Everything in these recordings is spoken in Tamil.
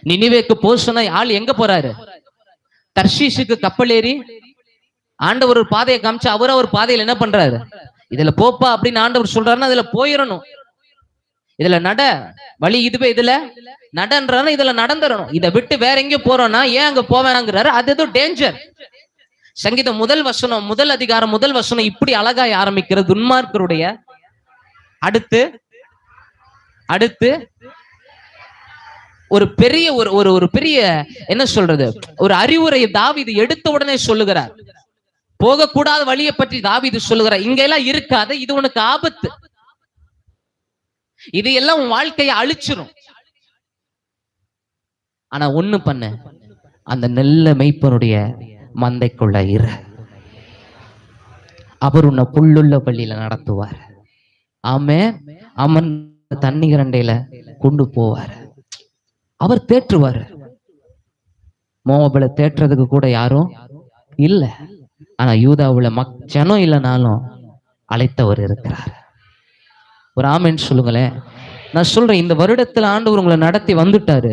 நினிவேக்கு போக சொன்னா ஆள் எங்க போறாரு? தர்ஷீஷுக்கு கப்பல் ஏறி ஆண்டவர் ஒரு பாதையை காமிச்சு அவர ஒரு பாதையில என்ன பண்றாரு? இதுல போப்பா அப்படின்னு ஆண்டவர் சொல்றாருன்னா இதுல போயிடணும். இதுல நட வழி இதுவே, இதுல நடன்றாரு, இதுல நடந்துடணும். இதை விட்டு வேற எங்கேயும் போறோம்னா ஏன் அங்க போவேனாங்கிறாரு. அது ஏதோ டேஞ்சர். சங்கீதம் முதல் வசனம், முதல் அதிகாரம் முதல் வசனம் இப்படி அழகாய் ஆரம்பிக்கிறது. துன்மார்க்கருடைய அடுத்து அடுத்து ஒரு பெரிய ஒரு பெரிய என்ன சொல்றது, ஒரு அறிவுரையை தாவீது எடுத்த உடனே சொல்லுகிறார். போகக்கூடாத வழியை பற்றி தாவீது சொல்லுகிறார். இங்க எல்லாம் இருக்காது, இது உனக்கு ஆபத்து, இது எல்லாம் உன் வாழ்க்கையை அழிச்சிரும். ஆனா ஒண்ணு பண்ண, அந்த நல்ல மெய்ப்பனுடைய மந்தைக்குள்ள இரு. அவர் உன்னை புல்லுள்ள பள்ளியில நடத்துவார். ஆமே அமன் தண்ணீர் அண்டையில கொண்டு போவார். அவர் தேற்றுவார். மோவாபுல தேற்றுறதுக்கு கூட யாரும் இல்ல. ஆனா யூதாவுல ஜனம் இல்லைனாலும் அழைத்தவர் இருக்கிறார். ஒரு ஆமென் சொல்லுங்களேன். நான் சொல்றேன், இந்த வருடத்துல ஆண்டவர் உங்களை நடத்தி வந்துட்டாரு.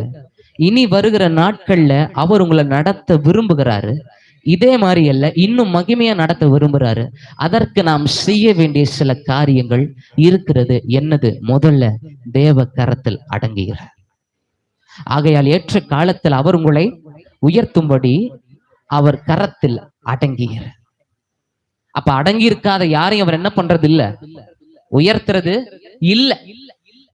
இனி வருகிற நாட்கள்ல அவர் உங்களை நடத்த விரும்புகிறாரு. இதே மாதிரி அல்ல, இன்னும் மகிமையா நடத்த விரும்புறாரு. அதற்கு நாம் செய்ய வேண்டிய சில காரியங்கள் இருக்கிறது. என்னது? முதல்ல தேவ கரத்தில் அடங்குகிறார். ஆகையால் ஏற்ற காலத்தில் அவர் உங்களை உயர்த்தும்படி அவர் கரத்தில் அடங்குகிறார். அப்ப அடங்கி இருக்காத யாரையும் அவர் என்ன பண்றது இல்ல, உயர்த்துறது இல்ல.